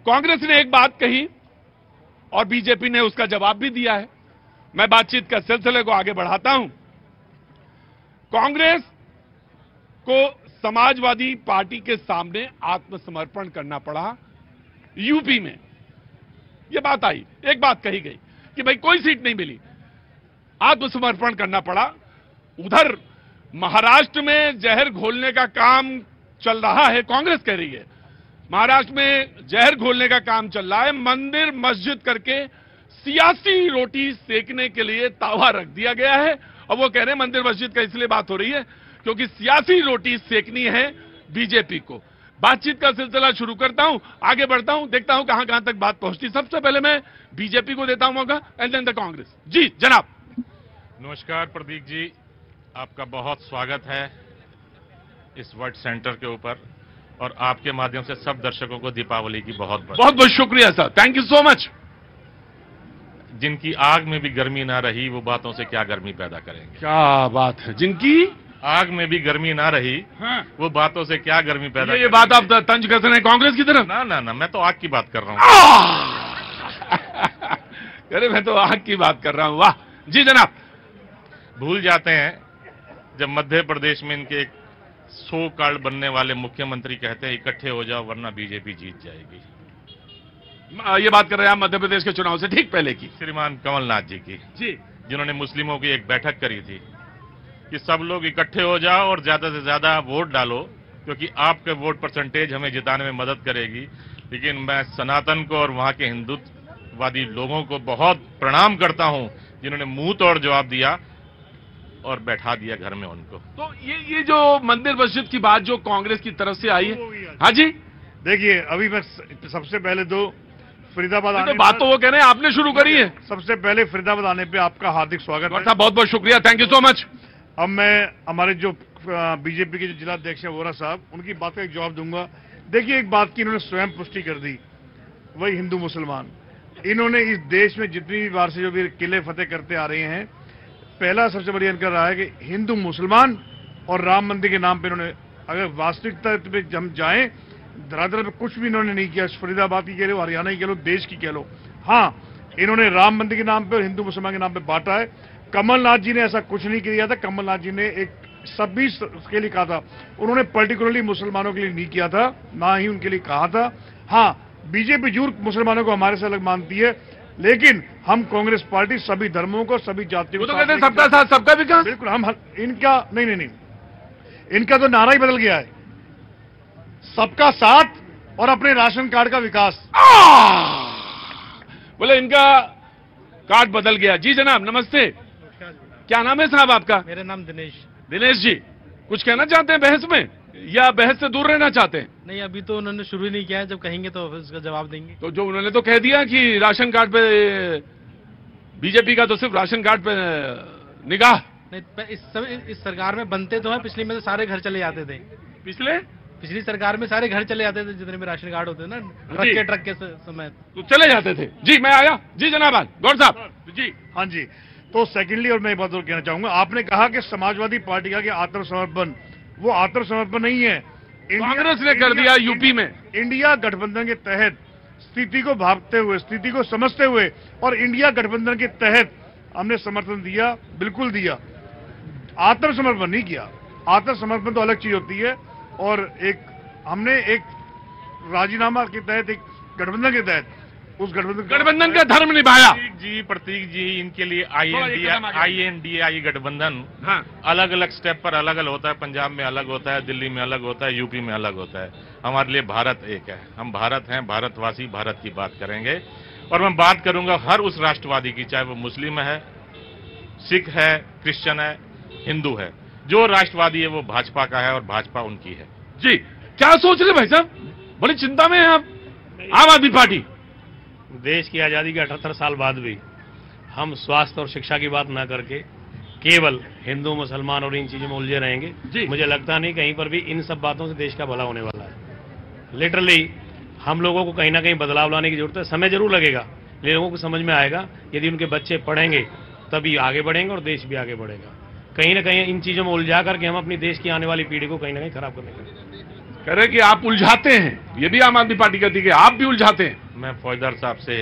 कांग्रेस ने एक बात कही और बीजेपी ने उसका जवाब भी दिया है। मैं बातचीत का सिलसिले को आगे बढ़ाता हूं। कांग्रेस को समाजवादी पार्टी के सामने आत्मसमर्पण करना पड़ा यूपी में। यह बात आई, एक बात कही गई कि भाई कोई सीट नहीं मिली, आत्मसमर्पण करना पड़ा। उधर महाराष्ट्र में जहर घोलने का काम चल रहा है, कांग्रेस कह रही है महाराष्ट्र में जहर घोलने का काम चल रहा है। मंदिर मस्जिद करके सियासी रोटी सेकने के लिए तावा रख दिया गया है। और वो कह रहे हैं मंदिर मस्जिद का इसलिए बात हो रही है क्योंकि सियासी रोटी सेकनी है बीजेपी को। बातचीत का सिलसिला शुरू करता हूं, आगे बढ़ता हूं, देखता हूं कहां कहां तक बात पहुंचती। सबसे पहले मैं बीजेपी को देता हूं मौका, एंड देन द कांग्रेस। जी जनाब। नमस्कार प्रतीक जी, आपका बहुत स्वागत है इस वर्ल्ड सेंटर के ऊपर, और आपके माध्यम से सब दर्शकों को दीपावली की बहुत बहुत शुक्रिया sir, thank you so much. जिनकी आग में भी गर्मी ना रही वो बातों से क्या गर्मी पैदा करेंगे। क्या बात है, जिनकी आग में भी गर्मी ना रही वो बातों से क्या गर्मी पैदा ये बात आप तंज कर रहे हैं कांग्रेस की तरफ? ना ना ना, मैं तो आग की बात कर रहा हूँ। अरे मैं तो आग की बात कर रहा हूँ। वाह जी जनाब। भूल जाते हैं जब मध्य प्रदेश में इनके एक सो कॉल्ड बनने वाले मुख्यमंत्री कहते हैं इकट्ठे हो जाओ वरना बीजेपी जीत जाएगी। ये बात कर रहे हैं आप मध्य प्रदेश के चुनाव से ठीक पहले की, श्रीमान कमलनाथ जी की, जी, जिन्होंने मुस्लिमों की एक बैठक करी थी कि सब लोग इकट्ठे हो जाओ और ज्यादा से ज्यादा वोट डालो क्योंकि आपके वोट परसेंटेज हमें जिताने में मदद करेगी। लेकिन मैं सनातन को और वहां के हिंदुत्ववादी लोगों को बहुत प्रणाम करता हूं जिन्होंने मुंह तोड़ जवाब दिया और बैठा दिया घर में उनको। तो ये जो मंदिर मस्जिद की बात जो कांग्रेस की तरफ से आई है, हाँ जी, देखिए अभी मैं सबसे पहले तो फरीदाबाद आने, तो बात तो वो कह रहे हैं आपने शुरू करी है। सबसे पहले फरीदाबाद आने पे आपका हार्दिक स्वागत है। बहुत बहुत शुक्रिया, थैंक यू सो मच। अब मैं हमारे जो बीजेपी के जो जिला अध्यक्ष है वोरा साहब, उनकी बात का एक जवाब दूंगा। देखिए एक बात की इन्होंने स्वयं पुष्टि कर दी, वही हिंदू मुसलमान। इन्होंने इस देश में जितनी भी बार से जो भी किले फतेह करते आ रहे हैं, पहला सबसे बढ़िया इनका रहा है कि हिंदू मुसलमान और राम मंदिर के नाम पे इन्होंने, अगर वास्तविकता पे हम जाएं, धरातल पे कुछ भी इन्होंने नहीं किया। फरीदाबाद की कह लो, हरियाणा की कह लो, देश की कह लो, हाँ इन्होंने राम मंदिर के नाम पे और हिंदू मुसलमान के नाम पे बांटा है। कमलनाथ जी ने ऐसा कुछ नहीं किया था। कमलनाथ जी ने एक सभी के लिए कहा था, उन्होंने पर्टिकुलरली मुसलमानों के लिए नहीं किया था, ना ही उनके लिए कहा था। हाँ बीजेपी जरूर मुसलमानों को हमारे से अलग मानती है, लेकिन हम कांग्रेस पार्टी सभी धर्मों को, सभी जातियों को, तो कहते हैं सबका साथ सबका विकास। बिल्कुल, हम इनका नहीं, इनका तो नारा ही बदल गया है, सबका साथ और अपने राशन कार्ड का विकास। बोले इनका कार्ड बदल गया। जी जनाब नमस्ते, क्या नाम है साहब आपका? मेरा नाम दिनेश। दिनेश जी, कुछ कहना चाहते हैं बहस में या बहस से दूर रहना चाहते हैं? नहीं, अभी तो उन्होंने शुरू ही नहीं किया है, जब कहेंगे तो उसका जवाब देंगे। तो जो उन्होंने तो कह दिया कि राशन कार्ड पे बीजेपी का तो सिर्फ राशन कार्ड पे निगाह। नहीं, इस सरकार में बनते तो है, पिछली में तो सारे घर चले जाते थे। पिछली सरकार में सारे घर चले जाते थे जितने में राशन कार्ड होते ना, ट्रक के समय तो चले जाते थे। जी मैं आया। जी जनाब गौर साहब। जी हाँ जी, तो सेकेंडली और मैं एक बात और कहना चाहूंगा, आपने कहा कि समाजवादी पार्टी का कि आत्मसमर्पण, वो आत्मसमर्पण नहीं है, कांग्रेस ने कर दिया यूपी में। इंडिया गठबंधन के तहत स्थिति को भांपते हुए, स्थिति को समझते हुए और इंडिया गठबंधन के तहत हमने समर्थन दिया, बिल्कुल दिया, आत्मसमर्पण नहीं किया। आत्मसमर्पण तो अलग चीज होती है, और हमने एक राजीनामा के तहत, एक गठबंधन के तहत, उस गठबंधन का धर्म निभाया। प्रतीक जी इनके लिए INDA गठबंधन अलग अलग स्टेप पर अलग अलग होता है। पंजाब में अलग होता है, दिल्ली में अलग होता है, यूपी में अलग होता है। हमारे लिए भारत एक है, हम भारत हैं, भारतवासी, भारत की बात करेंगे। और मैं बात करूंगा हर उस राष्ट्रवादी की, चाहे वो मुस्लिम है, सिख है, क्रिश्चियन है, हिंदू है, जो राष्ट्रवादी है वो भाजपा का है और भाजपा उनकी है। जी क्या सोच रहे भाई साहब, बड़ी चिंता में है आप? आम आदमी पार्टी देश की आजादी के 78 साल बाद भी हम स्वास्थ्य और शिक्षा की बात ना करके केवल हिंदू मुसलमान और इन चीजों में उलझे रहेंगे। मुझे लगता नहीं कहीं पर भी इन सब बातों से देश का भला होने वाला है। लिटरली हम लोगों को कहीं ना कहीं बदलाव लाने की जरूरत है। समय जरूर लगेगा, लेकिन लोगों को समझ में आएगा, यदि उनके बच्चे पढ़ेंगे तभी आगे बढ़ेंगे और देश भी आगे बढ़ेगा। कहीं ना कहीं इन चीजों में उलझा करके हम अपनी देश की आने वाली पीढ़ी को कहीं ना कहीं खराब करने का कह रहे कि आप उलझाते हैं, ये भी आम आदमी पार्टी कहती है कि आप भी उलझाते हैं। मैं फौजदार साहब से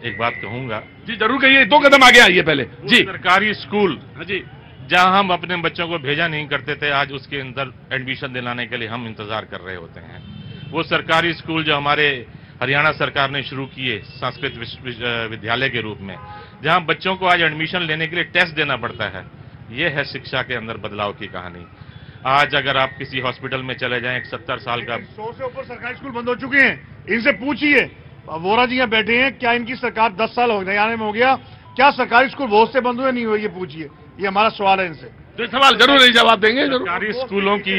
एक बात कहूंगा। जी जरूर कहिए, 2 कदम आगे आइए पहले जी। सरकारी स्कूल जी जहां हम अपने बच्चों को भेजा नहीं करते थे, आज उसके अंदर एडमिशन दिलाने के लिए हम इंतजार कर रहे होते हैं। वो सरकारी स्कूल जो हमारे हरियाणा सरकार ने शुरू किए संस्कृत विद्यालय के रूप में, जहां बच्चों को आज एडमिशन लेने के लिए टेस्ट देना पड़ता है, ये है शिक्षा के अंदर बदलाव की कहानी। आज अगर आप किसी हॉस्पिटल में चले जाएं, एक 70 साल का 100 से ऊपर सरकारी स्कूल बंद हो चुके हैं। इनसे पूछिए, वोरा जी यहाँ बैठे हैं, क्या इनकी सरकार 10 साल हो गए में हो गया, क्या सरकारी स्कूल बहुत से बंद हुए नहीं हुए, ये पूछिए। ये हमारा सवाल है इनसे। तो सवाल जरूर नहीं जवाब देंगे। सरकारी स्कूलों की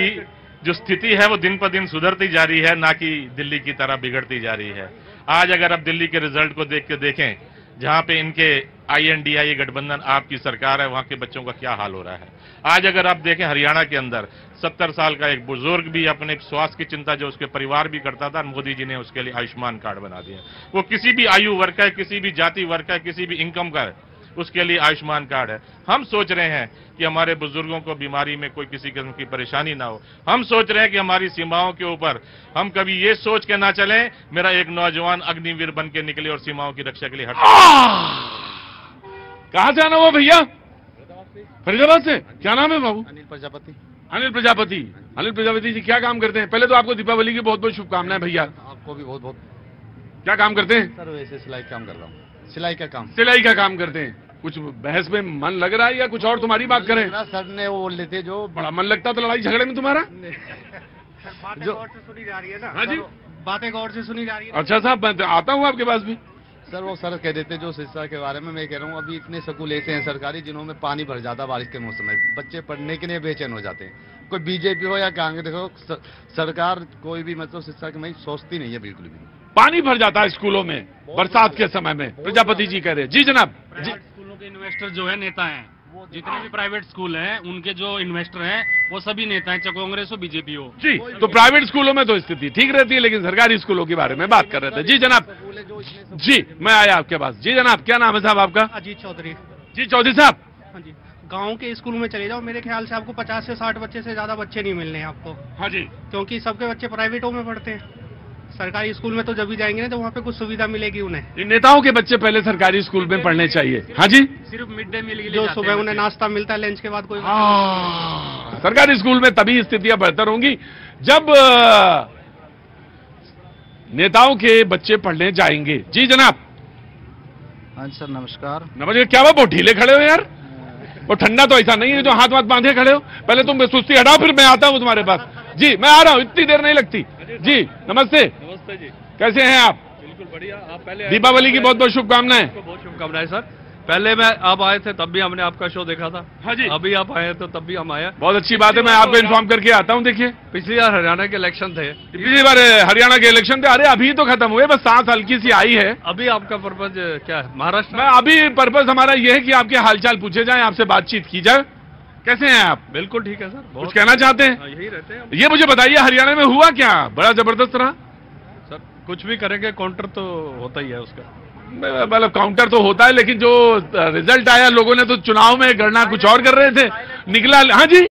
जो स्थिति है वो दिन पर दिन सुधरती जा रही है, ना कि दिल्ली की तरह बिगड़ती जा रही है। आज अगर आप दिल्ली के रिजल्ट को देख के देखें, जहां पे इनके INDIA गठबंधन आपकी सरकार है, वहां के बच्चों का क्या हाल हो रहा है। आज अगर आप देखें हरियाणा के अंदर 70 साल का एक बुजुर्ग भी अपने स्वास्थ्य की चिंता जो उसके परिवार भी करता था, मोदी जी ने उसके लिए आयुष्मान कार्ड बना दिया। वो किसी भी आयु वर्ग का है, किसी भी जाति वर्ग का है, किसी भी इनकम का है, उसके लिए आयुष्मान कार्ड है। हम सोच रहे हैं कि हमारे बुजुर्गों को बीमारी में कोई किसी किस्म की परेशानी ना हो। हम सोच रहे हैं कि हमारी सीमाओं के ऊपर हम कभी ये सोच के ना चलें मेरा एक नौजवान अग्निवीर बन के निकले और सीमाओं की रक्षा के लिए कहां से आना हुआ भैया? फरीदाबाद से। क्या नाम है बाबू? अनिल प्रजापति। अनिल प्रजापति। अनिल प्रजापति जी क्या काम करते हैं? पहले तो आपको दीपावली की बहुत बहुत शुभकामनाएं भैया। आपको भी बहुत बहुत। क्या काम करते हैं? सर वैसे सिलाई काम कर रहा हूँ। सिलाई का काम। सिलाई का काम करते हैं। कुछ बहस में मन लग रहा है या कुछ और तुम्हारी बात करें? सर ने वो बोल रहे थे जो बड़ा मन लगता तो लड़ाई झगड़े में तुम्हारा। जो सुनी जा रही है ना। हाँ जी, बातें गौर से सुनी जा रही है। अच्छा साहब, मैं आता हूँ आपके पास भी। सर वो सर कह देते जो शिक्षा के बारे में मैं कह रहा हूँ, अभी इतने स्कूल ऐसे हैं सरकारी जिन्हों में पानी भर जाता बारिश के मौसम में, बच्चे पढ़ने के लिए बेचैन हो जाते हैं। कोई बीजेपी हो या कांग्रेस हो, सरकार कोई भी मतलब शिक्षा की मैं सोचती नहीं है बिल्कुल भी। पानी भर जाता है स्कूलों में बरसात के समय में, प्रजापति जी कह रहे हैं। जी जनाब। जी स्कूलों के इन्वेस्टर जो है नेता हैं, जितने भी प्राइवेट स्कूल हैं उनके जो इन्वेस्टर हैं वो सभी नेता हैं, चाहे कांग्रेस हो बीजेपी हो। जी, तो प्राइवेट स्कूलों में तो स्थिति ठीक रहती है, लेकिन सरकारी स्कूलों के बारे में बात कर रहे थे। जी जनाब। जी मैं आया आपके पास। जी जनाब, क्या नाम है साहब आपका? अजीत चौधरी। जी चौधरी साहब। हाँ जी, गांव के स्कूल में चले जाओ, मेरे ख्याल से आपको 50 से 60 बच्चे से ज्यादा बच्चे नहीं मिलने हैं आपको। हाँ जी, क्योंकि सबके बच्चे प्राइवेटों में पढ़ते हैं। सरकारी स्कूल में तो जब भी जाएंगे ना तो वहाँ पे कुछ सुविधा मिलेगी उन्हें। इन नेताओं के बच्चे पहले सरकारी स्कूल में पढ़ने चाहिए। हाँ जी, सिर्फ मिड डे मील के लिए जो जाते सुबह हैं उन्हें नाश्ता मिलता है, लंच के बाद कोई। सरकारी स्कूल में तभी स्थितियां बेहतर होंगी जब नेताओं के बच्चे पढ़ने जाएंगे। जी जनाब। हाँ सर नमस्कार। नमस्कार। क्या वो बहुत ढीले खड़े हो यार? वो ठंडा तो ऐसा नहीं है जो हाथ वाथ बांधे खड़े हो। पहले तुम सुस्ती हटाओ, फिर मैं आता हूं तुम्हारे पास। जी मैं आ रहा हूं, इतनी देर नहीं लगती। जी नमस्ते। नमस्ते जी, कैसे हैं आप? बिल्कुल बढ़िया। आप पहले दीपावली की बहुत बहुत शुभकामनाएं। बहुत शुभकामनाएं सर। पहले मैं आप आए थे तब भी हमने आपका शो देखा था। हाँ जी। अभी आप आए तो तब भी हम आए। बहुत अच्छी बात है, मैं आपको इन्फॉर्म करके आता हूं। देखिए पिछली बार हरियाणा के इलेक्शन थे। पिछली बार हरियाणा के इलेक्शन थे। अरे अभी तो खत्म हुए, बस सांस हल्की सी आई है। अभी आपका पर्पज क्या है? महाराष्ट्र मैं अभी पर्पज हमारा यह है कि आपके हालचाल पूछे जाएं, आपसे बातचीत की जाए। कैसे हैं आप? बिल्कुल ठीक है सर। कुछ कहना चाहते हैं? यही रहते हैं ये मुझे बताइए, हरियाणा में हुआ क्या? बड़ा जबरदस्त रहा सर। कुछ भी करेंगे काउंटर तो होता ही है उसका। मतलब काउंटर तो होता है, लेकिन जो रिजल्ट आया, लोगों ने तो चुनाव में गणना कुछ और कर रहे थे, निकला। हाँ जी,